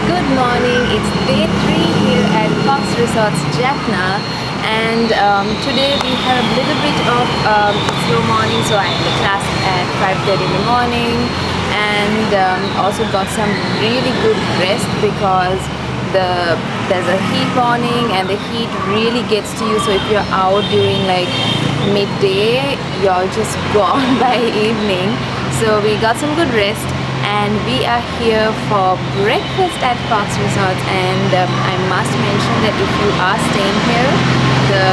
Good morning, it's day 3 here at Fox Resorts Jaffna, and today we have a little bit of slow morning, so I had a class at 5:30 in the morning, and also got some really good rest because there's a heat warning and the heat really gets to you. So if you're out during like midday, you're just gone by evening. So we got some good rest and we are here for breakfast at Fox Resorts, and I must mention that if you are staying here, the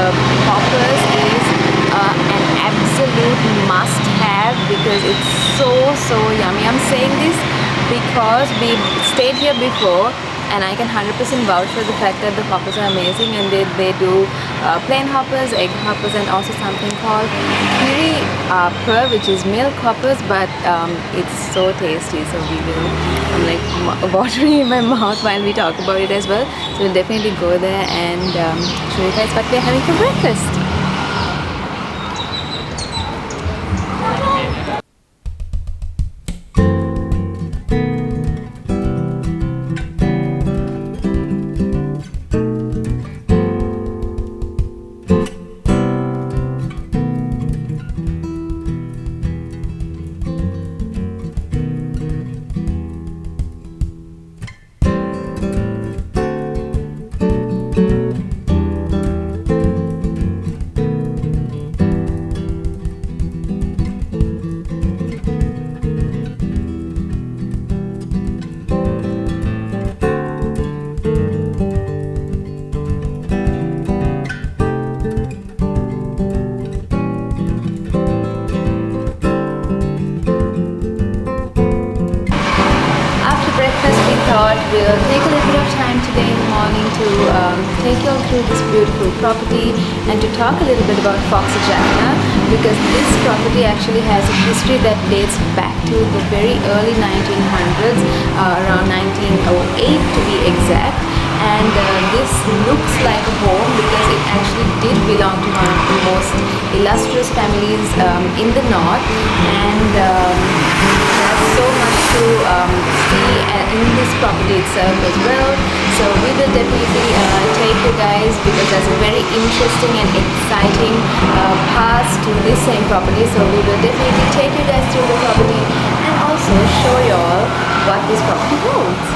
poppers is an absolute must have because it's so yummy. I'm saying this because we stayed here before and I can 100% vouch for the fact that the hoppers are amazing, and they do plain hoppers, egg hoppers, and also something called Ferry, which is milk hoppers, but it's so tasty. So I'm like watering in my mouth while we talk about it as well. So we'll definitely go there and show you guys what we're having for breakfast. We'll take a little bit of time today in the morning to take you all through this beautiful property and to talk a little bit about Fox Jaffna, because this property actually has a history that dates back to the very early 1900s, around 1908 to be exact. And this looks like a home because it actually did belong to one of the most illustrious families in the north, and there's so much to see in this property itself as well. So we will definitely take you guys, because there's a very interesting and exciting past to this same property. So we will definitely take you guys through the property and also show you all what this property holds.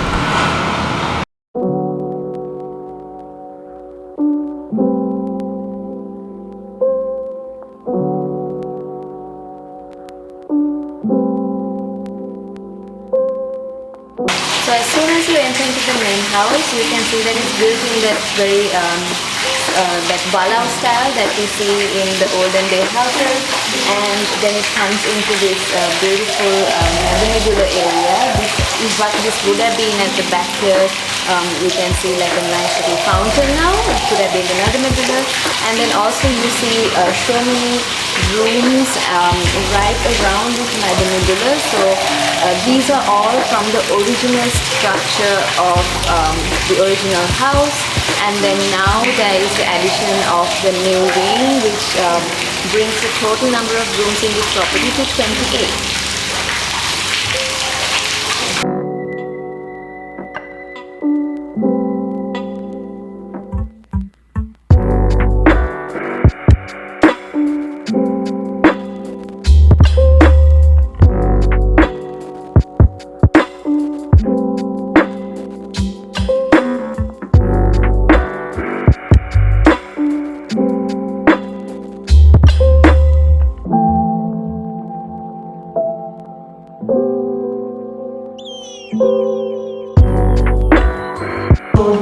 So as soon as you enter into the main house, you can see that it's built in that very that Balau style that we see in the olden day houses, and then it comes into this beautiful Nainativu area. This is what this would have been at the back here. You can see like a nice little fountain now. It could have been another Nainativu, and then also you see so many rooms right around this Nainativu. So these are all from the original structure of the original house, and then now there is the addition of the new wing, which brings the total number of rooms in this property to 28.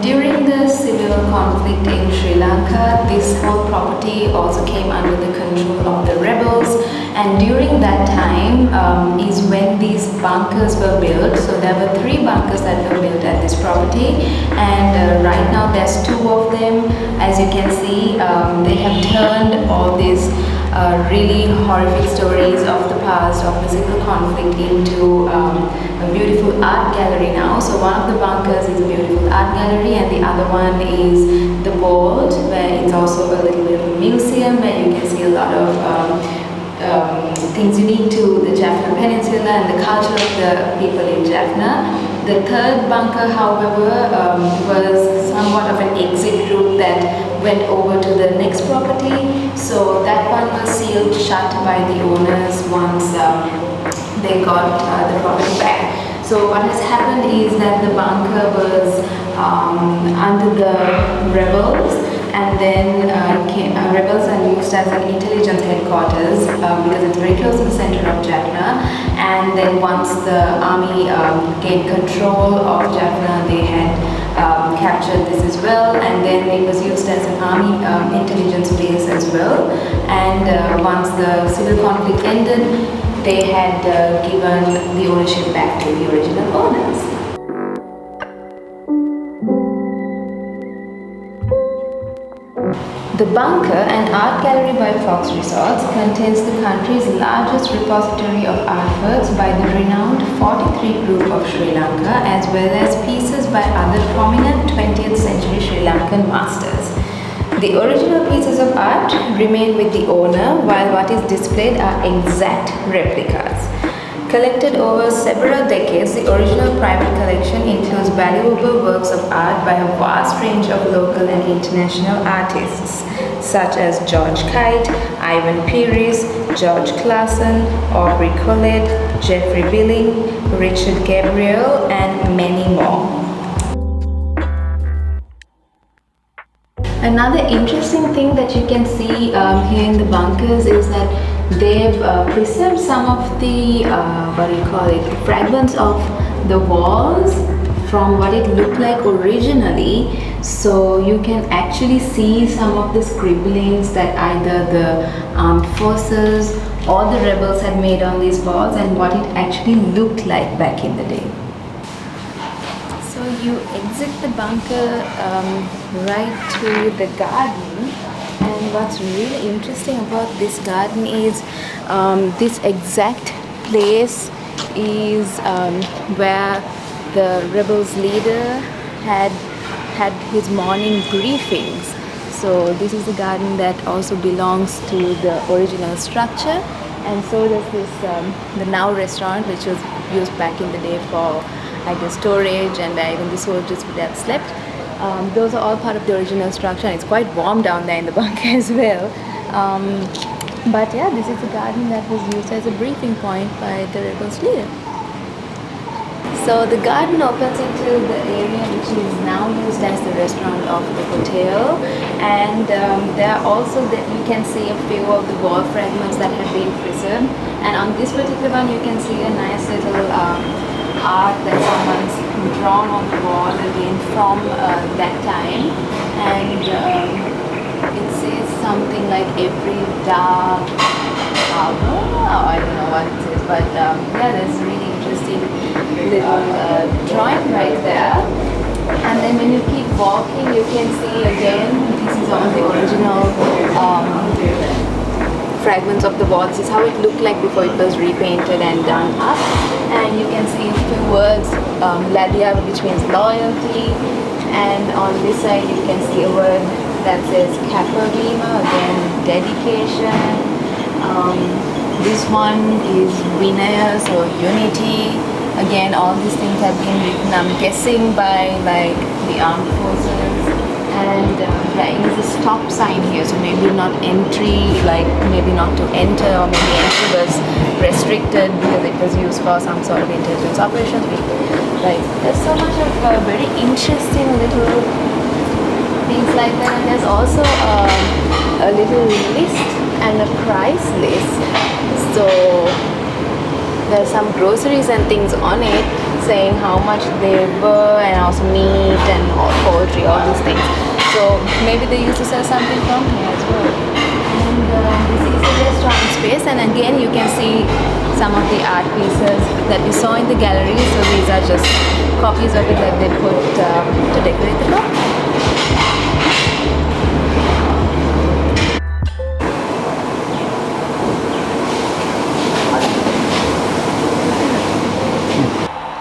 During the civil conflict in Sri Lanka, this whole property also came under the control of the rebels, and during that time is when these bunkers were built. So there were 3 bunkers that were built at this property, and right now there's 2 of them. As you can see, they have turned all these really horrific stories of the past of the civil conflict into a beautiful art gallery now. So one of the bunkers is a beautiful art gallery, and the other one is the vault, where it's also a little museum where you can see a lot of things unique to the Jaffna Peninsula and the culture of the people in Jaffna. The third bunker, however, was somewhat of an exit route that went over to the next property. So that one was sealed shut by the owners once they got the property back. So what has happened is that the bunker was under the rebels, and then rebels are used as an intelligence headquarters because it's very close to the center of Jaffna. And then once the army gained control of Jaffna, they had captured this as well, and then it was used as an army intelligence base as well. And once the civil conflict ended, they had given the ownership back to the original owners. The Bunker, an art gallery by Fox Resorts, contains the country's largest repository of artworks by the renowned 43 Group of Sri Lanka, as well as pieces by other prominent 20th century Sri Lankan masters. The original pieces of art remain with the owner, while what is displayed are exact replicas. Collected over several decades, the original private collection includes valuable works of art by a vast range of local and international artists, such as George Kite, Ivan Peiris, George Clason, Aubrey Collette, Jeffrey Billing, Richard Gabriel, and many more. Another interesting thing that you can see here in the bunkers is that they've preserved some of the fragments of the walls from what it looked like originally. So you can actually see some of the scribblings that either the armed forces or the rebels had made on these walls and what it actually looked like back in the day. So you exit the bunker right to the garden, and what's really interesting about this garden is this exact place is where the rebels leader had his morning briefings. So this is the garden that also belongs to the original structure, and so does this the Now restaurant, which was used back in the day for the storage, and even the soldiers would have slept. Those are all part of the original structure, and it's quite warm down there in the bunker as well. But yeah, this is the garden that was used as a briefing point by the rebels leader. So the garden opens into the area which is now used as the restaurant of the hotel, and there are also that you can see a few of the wall fragments that have been preserved. And on this particular one, you can see a nice little art that someone's drawn on the wall again from that time, and it says something like every dark hour. I don't know what it says, but yeah, that's really interesting little drawing right there. And then when you keep walking, you can see again, this is all the original fragments of the wall. This is how it looked like before it was repainted and done up. And you can see a few words, Ladia, which means loyalty, and on this side you can see a word that says Kapavima, again dedication. This one is Vinaya, so unity. Again, all these things have been written, I'm guessing, by like the armed forces. And there is a stop sign here, so maybe not entry, like maybe not to enter, or maybe entry was restricted because it was used for some sort of intelligence operations. Like, there's so much of very interesting little things like that. And there's also a little list and a price list. So there's some groceries and things on it saying how much they were, and also meat and poultry, all these things. So maybe they used to sell something from here as well. And this is the restaurant space, and again you can see some of the art pieces that we saw in the gallery. So these are just copies of it that they put to decorate the top.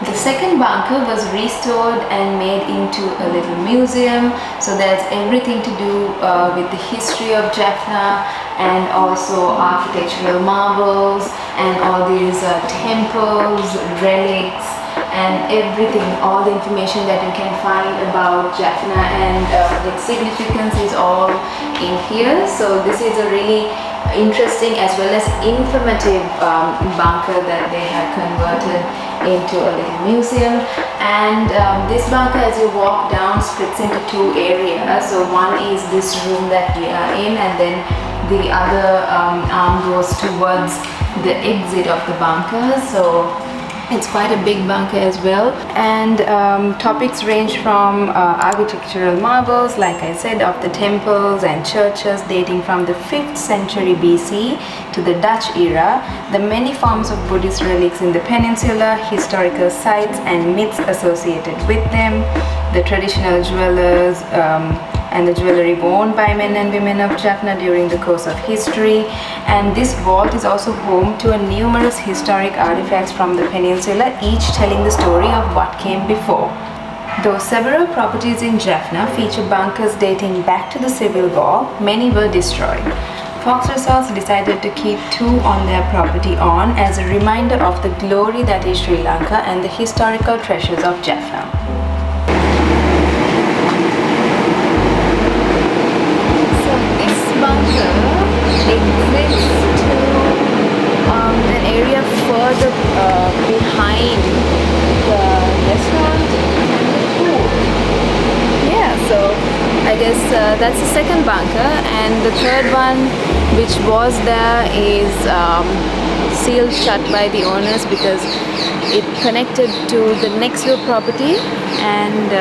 The second bunker was restored and made into a little museum. So there's everything to do with the history of Jaffna, and also architectural marvels, and all these temples, relics, and everything, all the information that you can find about Jaffna and its significance is all in here. So this is a really interesting as well as informative bunker that they have converted into a little museum. And this bunker, as you walk down, splits into two areas. So one is this room that we are in, and then the other arm goes towards the exit of the bunker. So it's quite a big bunker as well, and topics range from architectural marvels, like I said, of the temples and churches dating from the 5th century BC to the Dutch era, the many forms of Buddhist relics in the peninsula, historical sites and myths associated with them, the traditional jewelers and the jewelry worn by men and women of Jaffna during the course of history. And this vault is also home to numerous historic artifacts from the peninsula, each telling the story of what came before. Though several properties in Jaffna feature bunkers dating back to the Civil War, many were destroyed. Fox Resorts decided to keep 2 on their property as a reminder of the glory that is Sri Lanka and the historical treasures of Jaffna. Exits to an area further behind the restaurant and the pool. Yeah, so I guess that's the second bunker, and the third one, which was there, is sealed shut by the owners because it connected to the next door property, and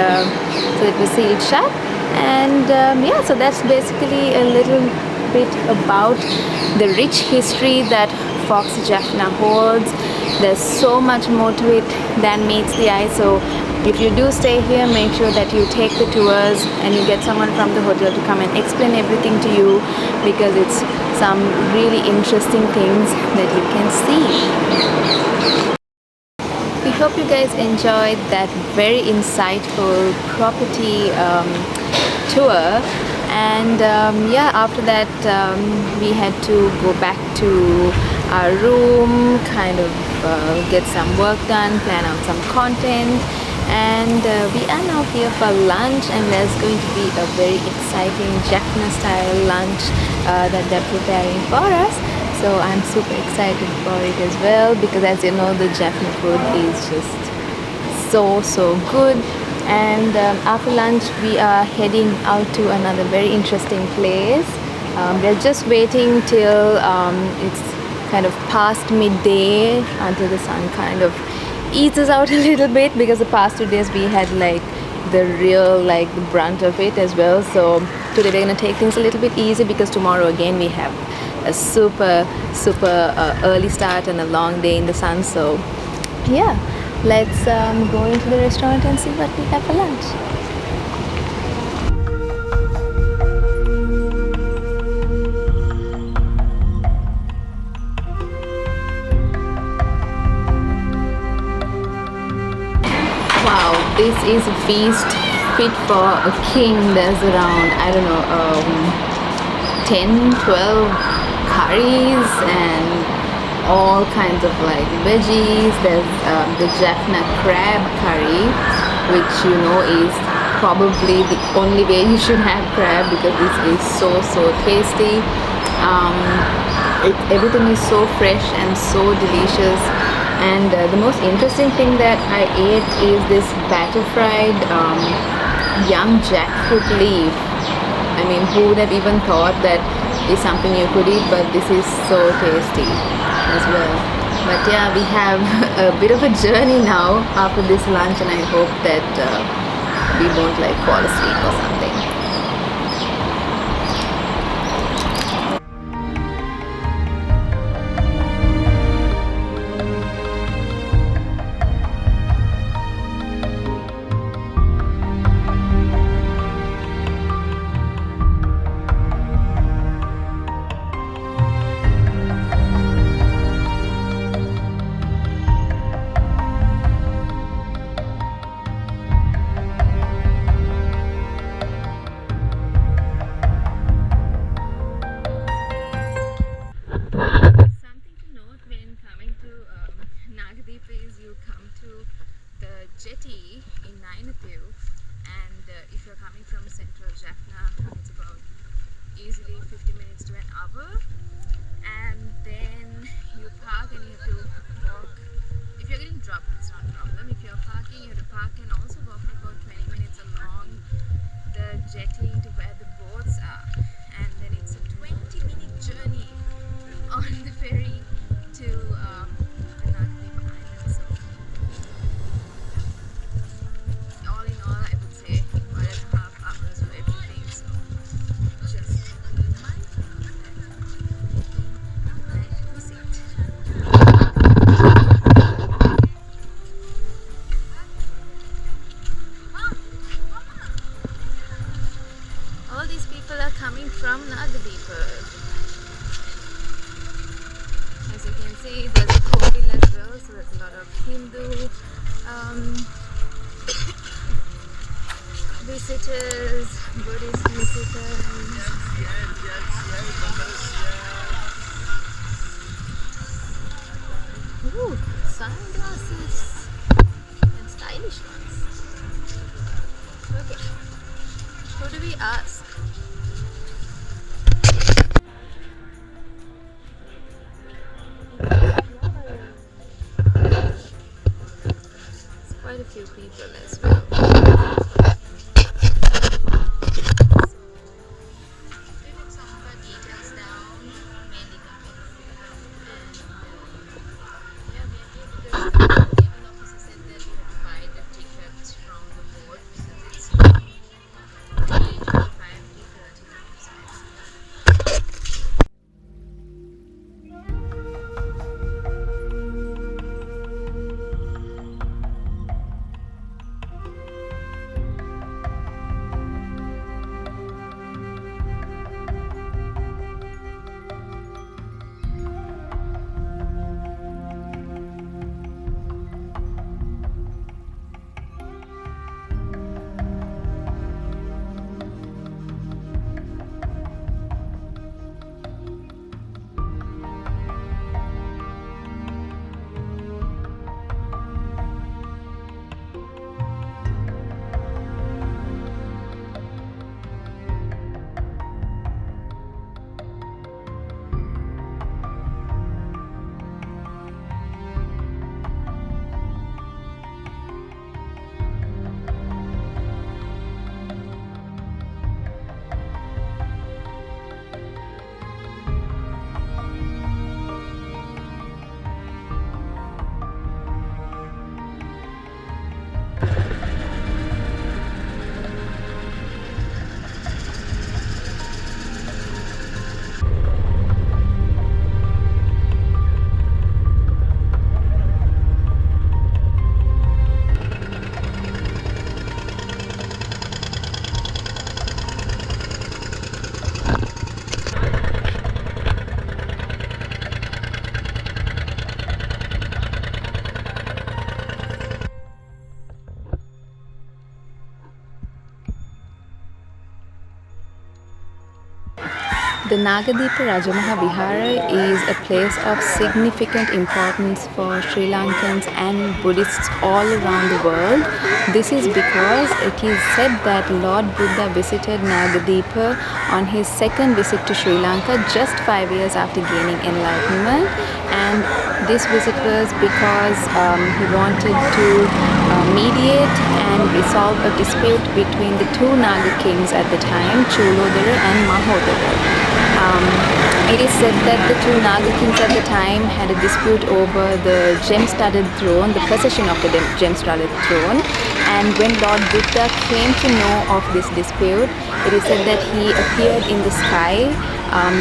so it was sealed shut. And yeah, so that's basically a little bit about the rich history that Fox Jaffna holds. There's so much more to it than meets the eye, so if you do stay here, make sure that you take the tours and you get someone from the hotel to come and explain everything to you, because it's some really interesting things that you can see. We hope you guys enjoyed that very insightful property tour. And yeah, after that we had to go back to our room, kind of get some work done, plan out some content, and we are now here for lunch, and there's going to be a very exciting Jaffna style lunch that they're preparing for us. So I'm super excited for it as well, because as you know, the Jaffna food is just so good. And after lunch we are heading out to another very interesting place. We're just waiting till it's kind of past midday, until the sun kind of eases out a little bit, because the past 2 days we had like the real the brunt of it as well. So today we're gonna take things a little bit easy, because tomorrow again we have a super early start and a long day in the sun. So yeah, let's go into the restaurant and see what we have for lunch. Wow, this is a feast fit for a king. There's around, I don't know, 10-12 curries and all kinds of veggies. There's the Jaffna crab curry, which you know is probably the only way you should have crab, because this is so tasty. Everything is so fresh and so delicious. And the most interesting thing that I ate is this batter fried young jackfruit leaf. I mean, who would have even thought that is something you could eat, but this is so tasty as well. But yeah, we have a bit of a journey now after this lunch, and I hope that we won't fall asleep or something. shower, and then you park and you have to walk. If you're getting dropped, it's not a problem. If you're parking, you have to park and also walk for about 20 minutes along the jetty to where the boats are, and then it's a 20-minute journey on the ferry to the Nainativu island. So all in all, I would say 1.5 hours for everything. So just my visit. All these people are coming from Nainativu. As you can see, there's a hotel as well, so there's a lot of Hindu visitors, Buddhist visitors. Ooh, sunglasses and stylish ones. Okay, who do we ask? Quite a few people as well. So we took some of our details down, mainly Gamith, and yeah, we are here because the naval officer said that we have to buy the tickets from the boat because it's $3.25 to $30. The Nainativu Rajamaha Vihara is a place of significant importance for Sri Lankans and Buddhists all around the world. This is because it is said that Lord Buddha visited Nainativu on his second visit to Sri Lanka just 5 years after gaining enlightenment, and this visit was because he wanted to mediate and resolve a dispute between the two Naga kings at the time, Chulodara and Mahodara. It is said that the two Naga kings at the time had a dispute over the gem-studded throne, the possession of the gem-studded throne, and when Lord Buddha came to know of this dispute, it is said that he appeared in the sky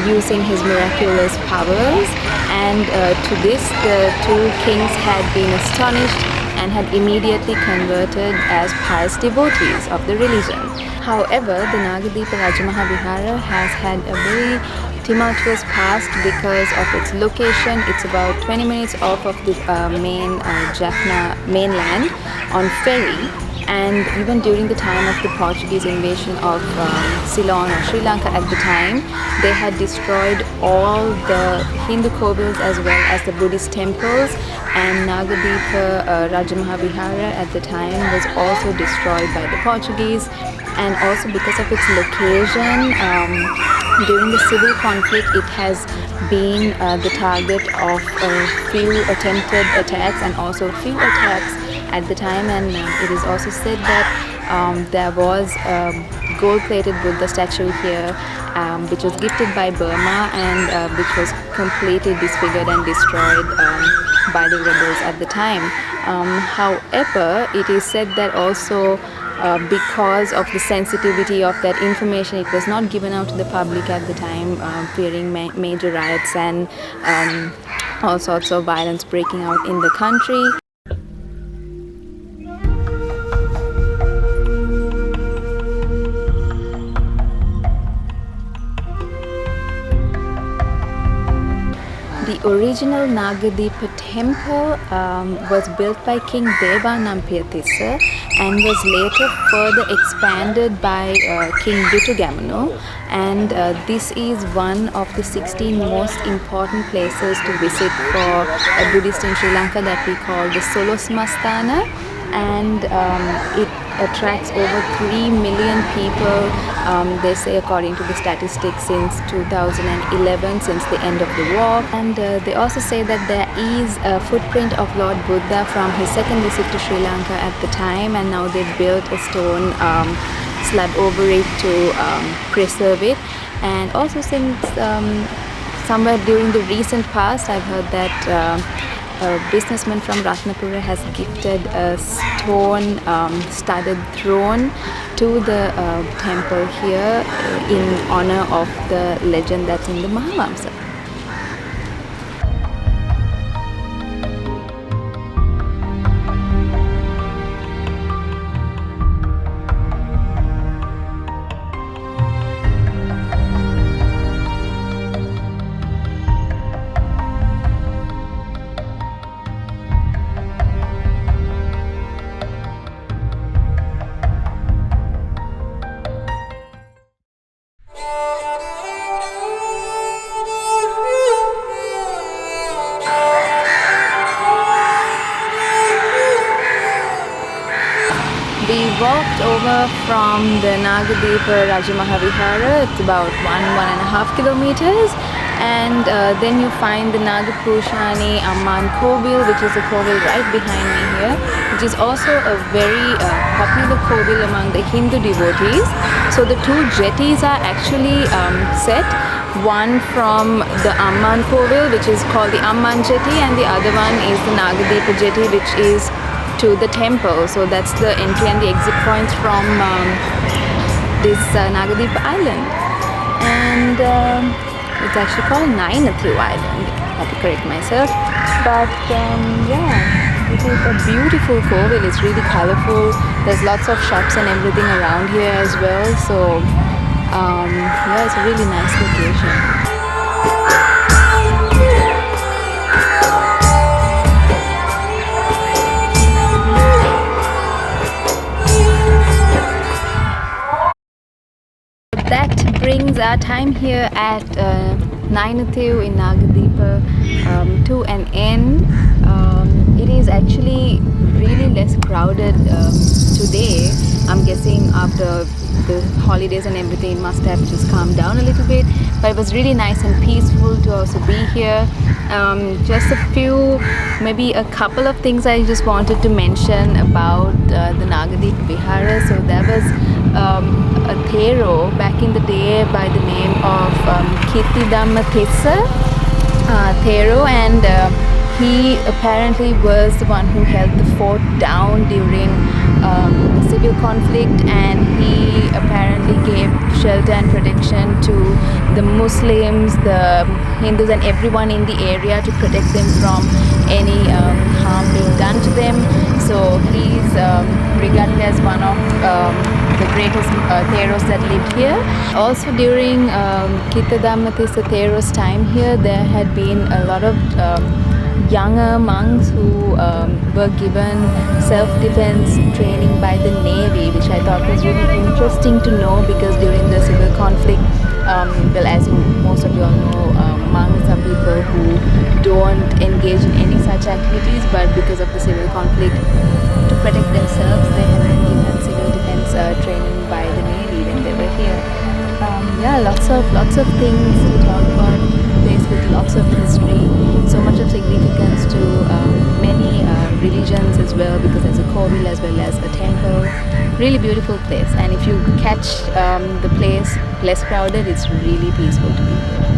using his miraculous powers, and to this the two kings had been astonished and had immediately converted as pious devotees of the religion. However, the Nainativu Rajamaha Vihara has had a very tumultuous past because of its location. It's about 20 minutes off of the main Jaffna mainland on Ferry, and even during the time of the Portuguese invasion of Ceylon or Sri Lanka at the time, they had destroyed all the Hindu kovils as well as the Buddhist temples, and Nainativu Rajamahavihara at the time was also destroyed by the Portuguese. And also because of its location, during the civil conflict, it has been the target of a few attempted attacks and also few attacks at the time. And it is also said that there was a gold-plated Buddha statue here, which was gifted by Burma and which was completely disfigured and destroyed by the rebels at the time. However, it is said that also because of the sensitivity of that information, it was not given out to the public at the time, fearing major riots and all sorts of violence breaking out in the country. The original Nainativu temple was built by King Deva Nampiyatissa and was later further expanded by King Dutugamanu, and this is one of the 16 most important places to visit for a Buddhist in Sri Lanka that we call the Solosmasthana, and it attracts over 3 million people, they say, according to the statistics, since 2011, since the end of the war. And they also say that there is a footprint of Lord Buddha from his second visit to Sri Lanka at the time, and now they've built a stone slab over it to preserve it. And also since somewhere during the recent past, I've heard that a businessman from Ratnapura has gifted a stone studded throne to the temple here in honor of the legend that's in the Mahavamsa. We walked over from the Nainativu Rajamahavihara. It's about 1.5 kilometers, and then you find the Nagapushani Amman Kovil, which is a kovil right behind me here, which is also a very popular kovil among the Hindu devotees. So the two jetties are actually set, one from the Amman Kovil, which is called the Amman Jetty, and the other one is the Nainativu Jetty, which is to the temple. So that's the entry and the exit points from this Nainativu island, and it's actually called Nainativu Island. I have to correct myself, but yeah, it is a beautiful kovil. It's really colorful. There's lots of shops and everything around here as well. So yeah, it's a really nice location. That brings our time here at Nainativu in Nainativu to an end. It is actually really less crowded today. I'm guessing after the holidays and everything, it must have just calmed down a little bit, but it was really nice and peaceful to also be here. Just a few, maybe a couple of things I just wanted to mention about the Nainativu Vihara. So there was a Thero back in the day by the name of Kittidhammathissa Thero, and he apparently was the one who held the fort down during the civil conflict, and he apparently gave shelter and protection to the Muslims, the Hindus and everyone in the area to protect them from any harm being done to them. So he's regarded as one of the greatest Theros that lived here. Also during Kittidhammathissa Thero's time here, there had been a lot of younger monks who were given self-defense training by the Navy, which I thought was really interesting to know, because during the civil conflict, well, as most of you all know, monks are people who don't engage in any such activities, but because of the civil conflict, to protect themselves, they have been given civil defense training by the Navy when they were here. Yeah, lots of things to talk about. Place with lots of history, so much of significance to many religions as well, because there's a kovil as well as a temple. Really beautiful place, and if you catch the place less crowded, it's really peaceful to be here.